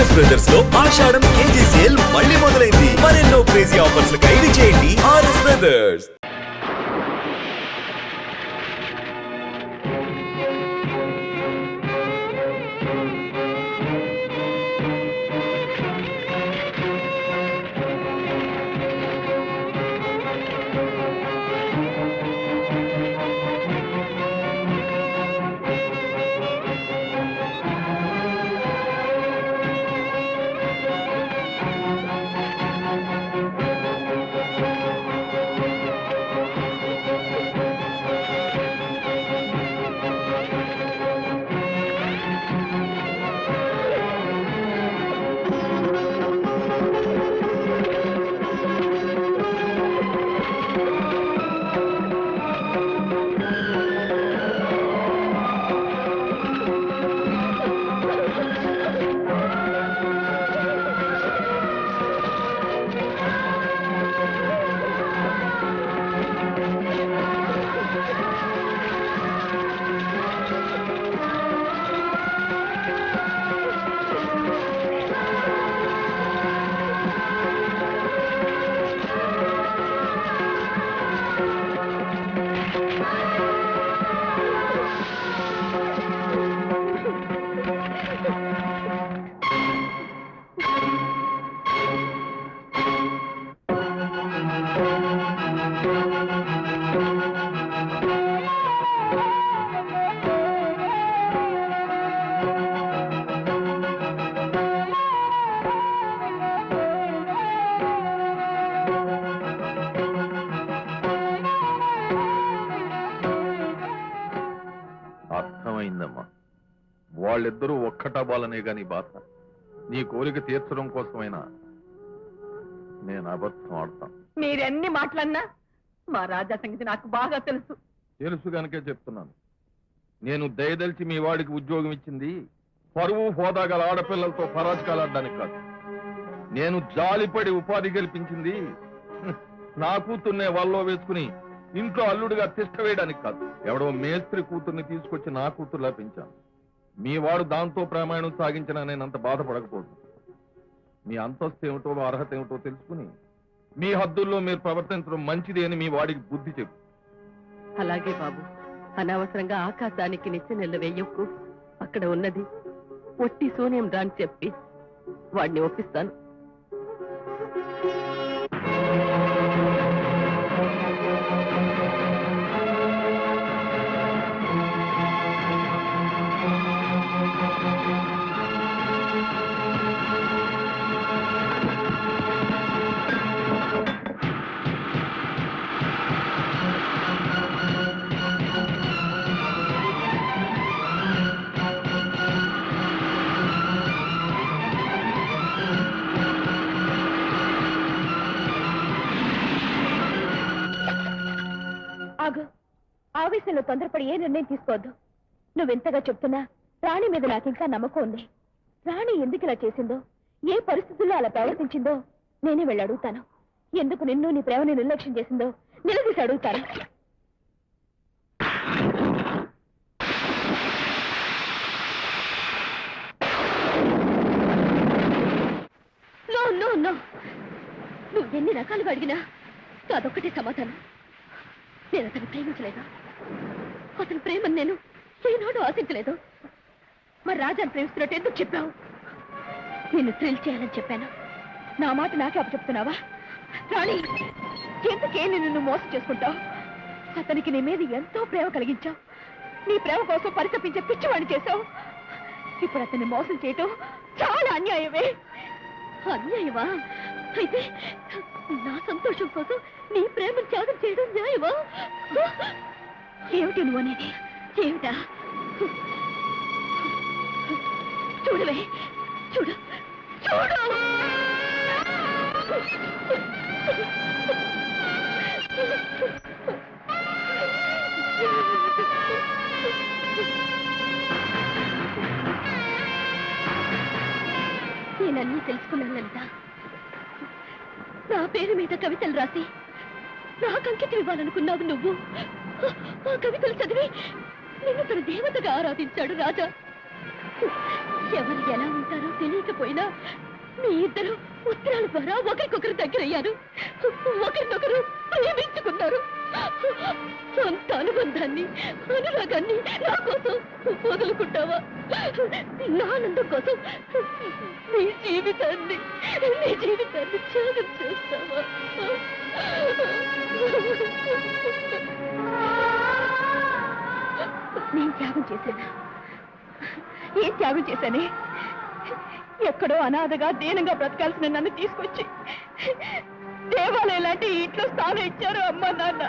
RS brothers లో ఆషాఢం KG sale మళ్ళీ మొదలైంది. మరెన్నో క్రేజీ ఆఫర్స్ ఖైదీ చేయండి ఆర్ఎస్ బ్రదర్స్. అర్థమైందమ్మా, వాళ్ళిద్దరూ ఒక్కటవ్వాలనే గాని బాధ. నీ కోరిక తీర్చడం కోసమైనా నేను అబద్ధం ఆడతాను. మీరెన్ని మాటలన్నా మా రాజా సంగతి నాకు బాగా తెలుసు. తెలుసు కనుకే చెప్తున్నాను. నేను దయదలిచి మీ వాడికి ఉద్యోగం ఇచ్చింది పరువు హోదా గల ఆడపిల్లలతో పరాజకాలాడడానికి కాదు. నేను జాలిపడి ఉపాధి కల్పించింది నా కూతుర్నే వాళ్ళలో వేసుకుని ఇంట్లో అల్లుడిగా తిష్ట వేయడానికి కాదు. ఎవడో మేస్త్రి కూతుర్ని తీసుకొచ్చి నా కూతుర్లా పెంచాను. మీ వాడు దాంతో ప్రమాణం సాగించినా నేనంత బాధపడకపోదు. మీ అంతస్తు ఏమిటో అర్హత ఏమిటో తెలుసుకుని మీ హద్దుల్లో మీరు ప్రవర్తించడం మంచిది అని మీ వాడికి బుద్ధి చెప్పు. అలాగే బాబు, అనవసరంగా ఆకాశానికి నిచ్చెనెళ్ళు వెయ్యకు. అక్కడ ఉన్నది ఒట్టి శూన్యం రాని చెప్పి వాడిని ఒప్పిస్తాను. ఆవేశంలో తొందరపడి ఏ నిర్ణయం తీసుకోవద్దు. నువ్వెంతగా చెప్తున్నా రాణి మీద నాకింకా నమ్మకం ఉంది. రాణి ఎందుకు ఇలా చేసిందో, ఏ పరిస్థితుల్లో అలా ప్రవర్తించిందో నేనే వెళ్ళి అడుగుతాను. ఎందుకు నిన్ను నీ ప్రేమని నిర్లక్ష్యం చేసిందో నిలదీసి అడుగుతాను. నువ్వు ఎన్ని రకాలుగా అడిగినా అదొక్కటే సమాధానం. నేను అతను ప్రేమించలేదు. అతని ప్రేమను నేను ఏనాడు ఆశించలేదు. మరి రాజాను ప్రేమిస్తున్నట్టు ఎందుకు చెప్పావు? నిన్ను థ్రిల్ చేయాలని చెప్పాను. నా మాట నాకే అప్పచెప్తున్నావా? రాణి, ఎందుకే నిన్ను మోసం చేసుకుంటావు? అతనికి నీ మీద ఎంతో ప్రేమ కలిగించావు. నీ ప్రేమ కోసం పరితపించే పిచ్చివాడిని చేశావు. ఇప్పుడు అతన్ని మోసం చేయటం చాలా అన్యాయమే. అన్యాయమా? అయితే నా సంతోషం కోసం నీ ప్రేమను త్యాగం చేయడం న్యాయమా? ఏమిటి నువ్వు అనేది? ఏమిటా? చూడవే, చూడు చూడు. నేనన్నీ తెలుసుకున్నాను లలిత. నా పేరు మీద కవితలు రాసి నాకు అంకితం ఇవ్వాలనుకున్నావు నువ్వు. ఆ కవితలు చదివి నిన్ను తన దేవతగా ఆరాధించాడు రాజా. ఎవరు ఎలా ఉంటారో తెలియకపోయినా మీ ఇద్దరు ఉత్తరాల ద్వారా ఒకరికొకరు దగ్గరయ్యారు, ఒకరినొకరు ప్రేమించుకున్నారు. సొంత అనుబంధాన్ని, అనురాగాన్ని నా కోసం వదులుకుంటావా? నా ఆనందం కోసం నీ జీవితాన్ని త్యాగం చేస్తావా? నేను త్యాగం చేశానా? ఏం త్యాగం చేశానే? ఎక్కడో అనాథగా దీనంగా బ్రతకాల్సిన నన్ను తీసుకొచ్చి దేవాలయం లాంటి ఇంట్లో స్థానం ఇచ్చారు అమ్మా నాన్న.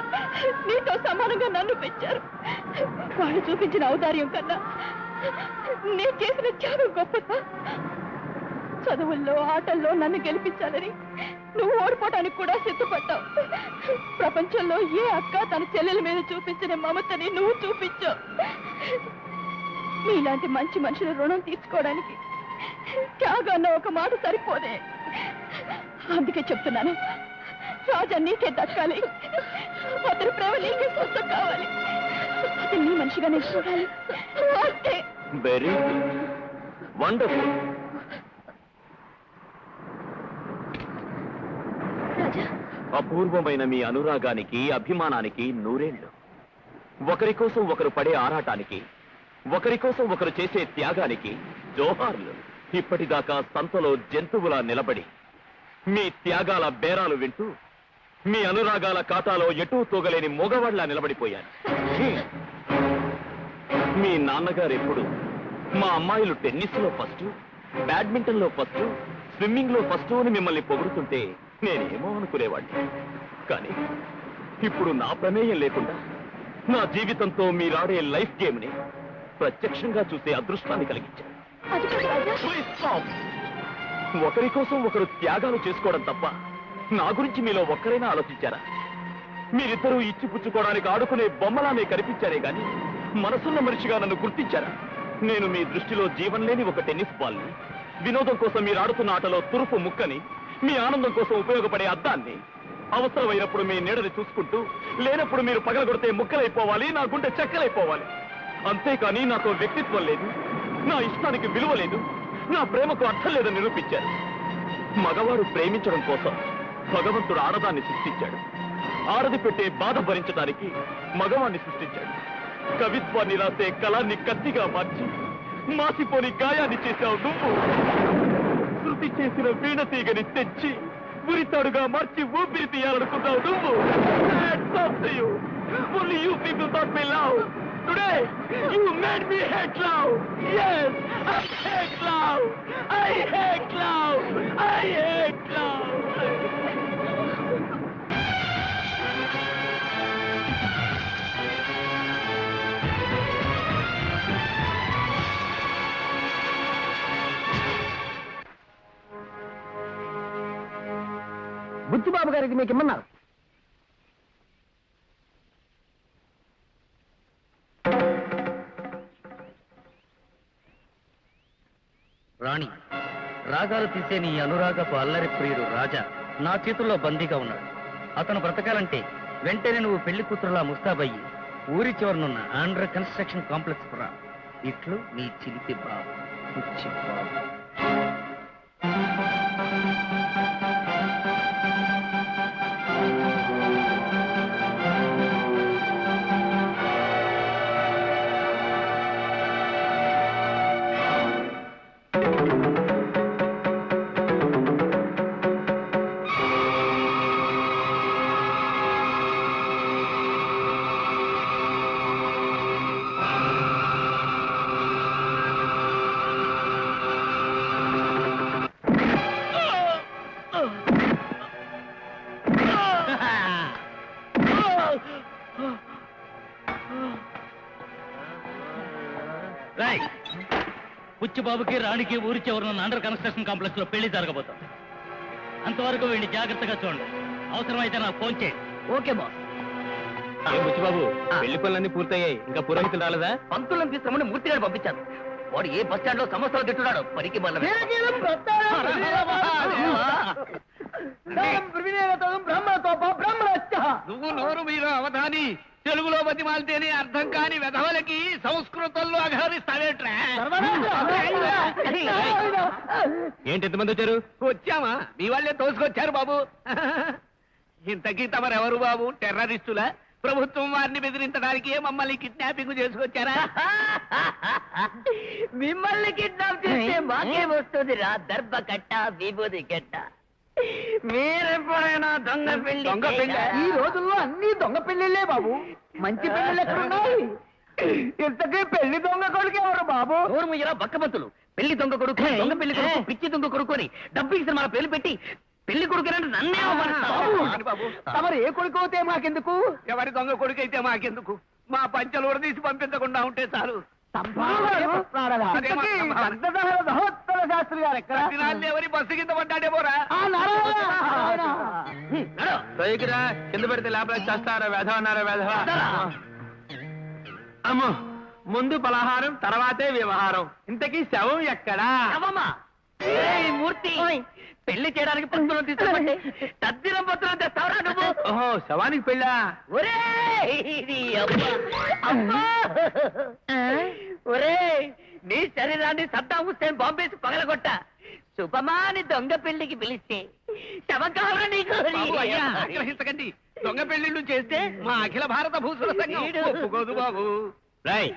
నీతో సమానంగా నన్ను పెంచారు. వాళ్ళు చూపించిన ఔదార్యం కన్నా నేను చేసిన త్యాగం గొప్పదా? చదువుల్లో ఆటల్లో నన్ను గెలిపించాలని నువ్వు ఓడిపోవడానికి కూడా సిద్ధపడ్డావు. ప్రపంచంలో ఏ అక్క తన చెల్లెల మీద చూపించిన మమతని నువ్వు చూపించావు. మీలాంటి మంచి మనుషుల రుణం తీసుకోవడానికి త్యాగన్న ఒక మాట సరిపోదే. అందుకే చెప్తున్నాను, రాజా నీకే దక్కాలి, అతని ప్రేమ నీకే సొంతం కావాలి. అతను నీ మనిషిగా నేను చూడాలి. అంతే. Very wonderful. రాజా, అపూర్వమైన మీ అనురాగానికి, అభిమానానికి నూరేళ్లు. ఒకరి కోసం ఒకరు పడే ఆరాటానికి, ఒకరి కోసం ఒకరు చేసే త్యాగానికి జోహార్లు. ఇప్పటిదాకా సంతలో జంతువులా నిలబడి మీ త్యాగాల బేరాలు వింటూ మీ అనురాగాల ఖాతాలో ఎటూ తూగలేని మోగవాళ్లా నిలబడిపోయాను. మీ నాన్నగారు ఎప్పుడు మా అమ్మాయిలు టెన్నిస్లో ఫస్ట్, బ్యాడ్మింటన్లో ఫస్ట్, స్విమ్మింగ్లో ఫస్ట్ అని మిమ్మల్ని పొగుడుతుంటే నేనేమో అనుకునేవాడిని. కానీ ఇప్పుడు నా ప్రమేయం లేకుండా నా జీవితంతో మీరాడే లైఫ్ గేమ్ని ప్రత్యక్షంగా చూసే అదృష్టాన్ని కలిగించారు. Please stop. ఒకరి కోసం ఒకరు త్యాగాలు చేసుకోవడం తప్ప నా గురించి మీలో ఒక్కరైనా ఆలోచించారా? మీరిద్దరూ ఇచ్చిపుచ్చుకోవడానికి ఆడుకునే బొమ్మలానే కనిపించారే గాని మనసున్న మనిషిగా నన్ను గుర్తించారా? నేను మీ దృష్టిలో జీవం లేని ఒక టెన్నిస్ బాల్ని, వినోదం కోసం మీరు ఆడుతున్న ఆటలో తురుపు ముక్కని, మీ ఆనందం కోసం ఉపయోగపడే అద్దాన్ని. అవసరమైనప్పుడు మీ నీడని చూసుకుంటూ, లేనప్పుడు మీరు పగలగొడితే ముక్కలైపోవాలి, నా గుండె చెక్కలైపోవాలి. అంతేకాని నాతో వ్యక్తిత్వం లేదు, నా ఇష్టానికి విలువ లేదు, నా ప్రేమకు అర్థం లేదని నిరూపించారు. మగవాడు ప్రేమించడం కోసం భగవంతుడు ఆడదాన్ని సృష్టించాడు. ఆడది పెట్టే బాధ భరించడానికి మగవాణ్ణి సృష్టించాడు. కవిత్వాన్ని రాసే కళాన్ని కత్తిగా మార్చి మాసిపోని గాయాన్ని చేశావు నువ్వు. శృతి చేసిన వీణ తీగని తెచ్చి ఉరితాడుగా మార్చి ఊపిరి తీయాలనుకున్నావు నువ్వు. Hats off to you. Only you people thought me love. Today, you made me hate love. Yes, I hate love. I hate love. I hate love. Buchibabu గారికి మీకు ఇమ్మన్నారు. రాణి, రాగాలు తీసే నీ అనురాగపు అల్లరి ప్రియుడు రాజా నా చేతుల్లో బందీగా ఉన్నాడు. అతను బ్రతకాలంటే వెంటనే నువ్వు పెళ్లి కూతురులా ముస్తాబయ్యి ఊరి చివరనున్న అండర్ కన్స్ట్రక్షన్ కాంప్లెక్స్ రా. ఇట్లు నీ చిలిపి బాబు బుచ్చి బాబు. బుచ్చిబాబుకి రాణికి ఊరి చివరనున్న అండర్ కన్స్ట్రక్షన్ కాంప్లెక్స్ లో పెళ్లి జరగబోతుంది. అంతవరకు వీడిని జాగ్రత్తగా చూడండి. అవసరమైతే నాకు ఫోన్ చేయండి. Okay boss. బుచ్చిబాబు, పెళ్లి పనులన్నీ పూర్తయ్యాయి, ఇంకా పురోహితులు రాలేదా? పంతులను తీసుకురమని మూర్తి గారు పంపించాను. వాడు ఏ బస్ స్టాండ్ లో సమస్యలు తిట్టున్నాడు. పరికి బల్ల బ్రహ్మతో బ్రహ్మణ నువ్వు నోరు మీద అవధాని తెలుగులో బతిమాలితేనే అర్థం కాని వెధవలకి సంస్కృతంలో అఘోరిస్తావేట్రా? ఏంటి ఎంతమంది వచ్చారు? వచ్చామా? మీ వాళ్ళే తోసుకొచ్చారు బాబు. ఇంతకీ తమరెవరు బాబు? టెర్రరిస్టులా? ప్రభుత్వం వారిని బెదిరించడానికి మమ్మల్ని కిడ్నాపింగ్ చేసుకొచ్చారా? మిమ్మల్ని కిడ్నాప్ చేస్తే మాకే వస్తుంది రా దర్భ కట్ట విభూది కట్ట. మీరెప్పుడైనా దొంగ పెళ్లి దొంగ పెళ్ళా? చేశారా? ఈ రోజుల్లో అన్ని దొంగ పెళ్లిళ్ళే బాబు. మంచి పెళ్లిళ్ళు ఎక్కడున్నాయి? ఇంతకీ పెళ్లి దొంగ కొడుకు ఎవరు బాబు? నోరుముయ్యరా బక్కబంతులు. పెళ్లి దొంగ కొడుకు, దొంగ పెళ్లి కొడుకు, పిచ్చి దొంగ కొడుకు అని డబ్బింగ్ సినిమాల పేర్లు పెట్టి పెళ్లి కొడుకు నన్నే అవమానిస్తావు. బాబు తమరు ఏ కొడుకు అవుతే మాకెందుకు? ఎవరి దొంగ కొడుకు అయితే మాకెందుకు? మా పంచలు ఉడదీసి పంపించకుండా ఉంటే చాలు. ఇంతకీ పంచదార మహోత్తర శాస్త్రి గారు ఎక్కడ? దినాన్ని ఎవరి బస్సు కింద పడ్డాడేమోరా? ఆ నారాయణ. కింద పెడితే లోపల చేస్తారా వేధవ అన్నారా వేధవ? అమ్మో, ముందు పలహారం తర్వాతే వ్యవహారం. ఇంతకీ శవం ఎక్కడా? అవమా ఏయ్ మూర్తి, పెళ్లి చేయడానికి పత్రం తీసుకోమంటే తద్దిరం పత్రం తెస్తావరా నువ్వు? ఓహో, శవానికి పెళ్ళా? ఒరేయ్, నీ అబ్బ. అబ్బా! ఒరేయ్, నీ శరీరాన్ని సద్దాం హుస్సేన్ బాంబేసి పగలగొట్ట. శుభమాని దొంగ పెళ్లికి పిలిస్తే శవం కావాలా నీకు? బాబు, అయ్యా, ఆగ్రహించకండి. దొంగ పెళ్లిళ్ళు చేస్తే మా అఖిల భారత భూసుల సంఘం ఒప్పుకోదు బాబు. రాయ్,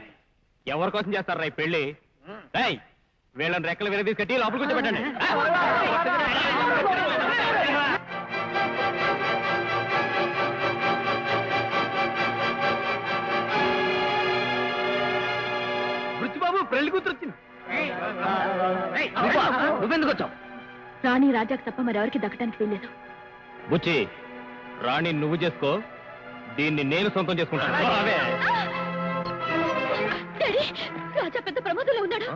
ఎవరి కోసం చేస్తారు రాయ్ పెళ్లి? రాయ్, వీళ్ళని రెక్కలు విరదీసి కట్టి లోపల కూర్చోబెట్టండి. బాబు, పెళ్లి కూతురు వచ్చింది. నువ్వెందుకు వచ్చావు? రాణి రాజాకు తప్ప మరెవరికి దక్కడానికి వీల్లేదు. బుచ్చి, రాణి నువ్వు చేసుకో, దీన్ని నేను సొంతం చేసుకుంటాను. అవే. డాడీ, రాజా పెద్ద ప్రమాదంలో ఉన్నాడు.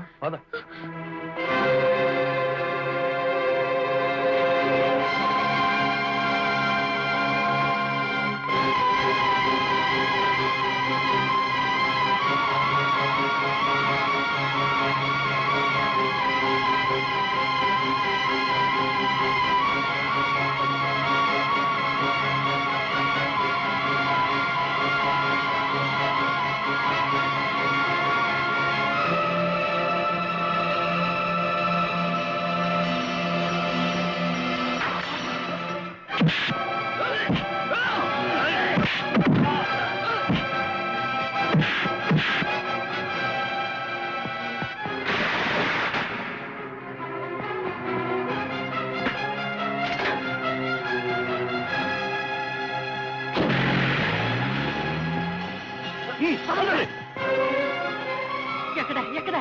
ఎక్కడ ఎక్కడ?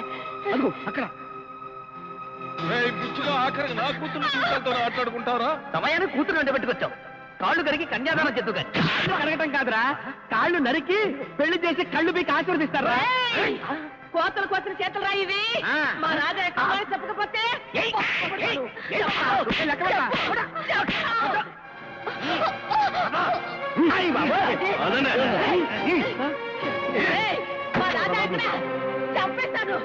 అదిగో అక్కడ. రేయ్ పిచ్చిగా, ఆఖరికి నా కూతురు తీసుకెళ్తా ఆటలాడుకుంటారా? సమయాన్ని కూతురు అంటే పెట్టుకొచ్చావు. కాళ్ళు కరిగి కన్యాదానం చేద్దు కానీ కాళ్ళు కరగటం కాదురా, కాళ్ళు నరికి పెళ్లి చేసి కళ్ళు పీకి ఆశీర్వదిస్తారా? కోతలు కోతలు చేతులు రా ఇవి. ఆ. మా రాజా ఎక్కడ చెప్పకపోతే మా రాజా ఎక్కడ? చంపేస్తాను.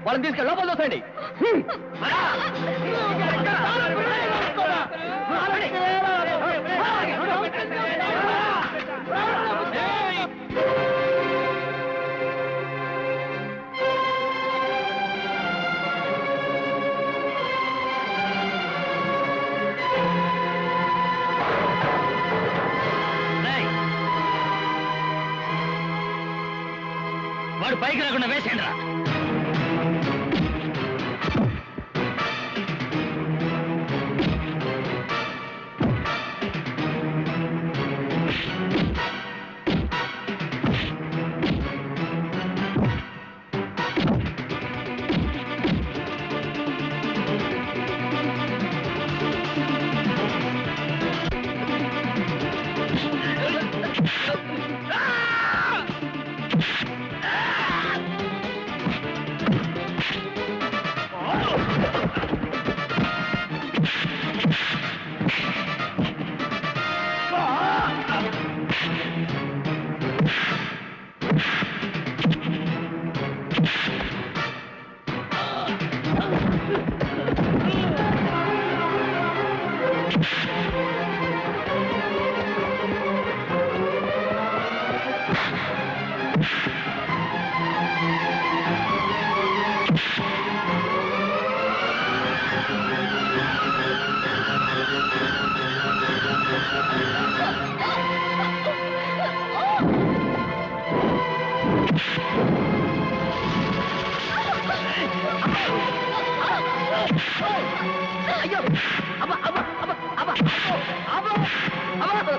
వాళ్ళని తీసుకెళ్ళి లోపల దోసండి. వాడు పైకి రాకుండా వేసేయండి రా. అయ్యో అబ్బా అబ్బా అబ్బా అబ్బా అబ్బా అబ్బా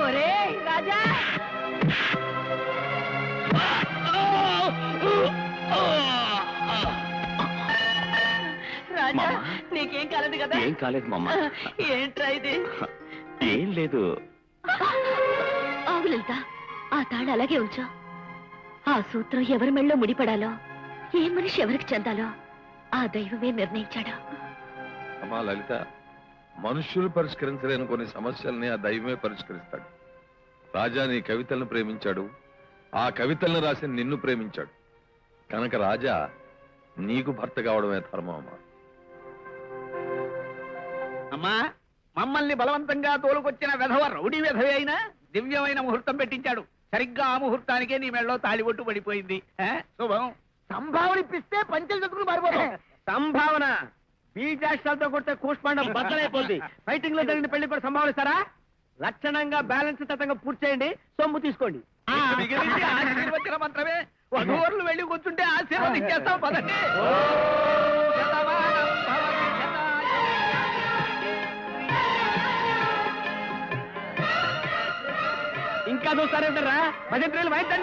ఒరే రాజా రాజా నీకేం కాలేదు కదా? ఏం కాలేదు మామ. ఏంట్రా ఇది? ఏం లేదు. ఆగు లలిత, ఆ తాళ అలాగే ఉంచు. ఆ సూత్రం ఎవరి మెళ్ళో ముడిపడాలో, ఏ మనిషి ఎవరికి చెందాలో ఆ దైవమే నిర్ణయించాడు. అమ్మా లలిత, మనుష్యులు పరిష్కరించలేని కొన్ని సమస్యల్ని ఆ దైవమే పరిష్కరిస్తాడు. రాజా నీ కవితలను ప్రేమించాడు, ఆ కవితలను రాసి నిన్ను ప్రేమించాడు కనుక రాజా నీకు భర్త కావడమే ధర్మం. అమ్మా అమ్మా, మమ్మల్ని బలవంతంగా తోలుకొచ్చిన వెధవ రౌడీ వెధవే అయినా దివ్యమైన ముహూర్తం పెట్టించాడు. సరిగ్గా ఆ ముహూర్తానికే నీ మెళ్ళలో తాళిబొట్టు పడిపోయింది. శుభం. సంభావన ఇప్పిస్తే పంచలు చదువుకుని మారిపోతాం. సంభావన బీజాక్షరాలతో కొడితే కూష్మాండం బద్దలైపోద్ది. ఫైటింగ్ లో జరిగిన పెళ్లి కూడా సంభావిస్తారా? లక్షణంగా బ్యాలెన్స్ తతంగా పూర్తి చేయండి, సొమ్ము తీసుకోండి. మిగిలింది ఆశీర్వచన మంత్రమే. వధూవరులు వెళ్ళి కూర్చుంటే ఆశీర్వదించేస్తాం పదండి. శతమానం భవతి శతాయు. ఇంకా చూస్తారేంటారా? భజంత్రీలు వాయించండి.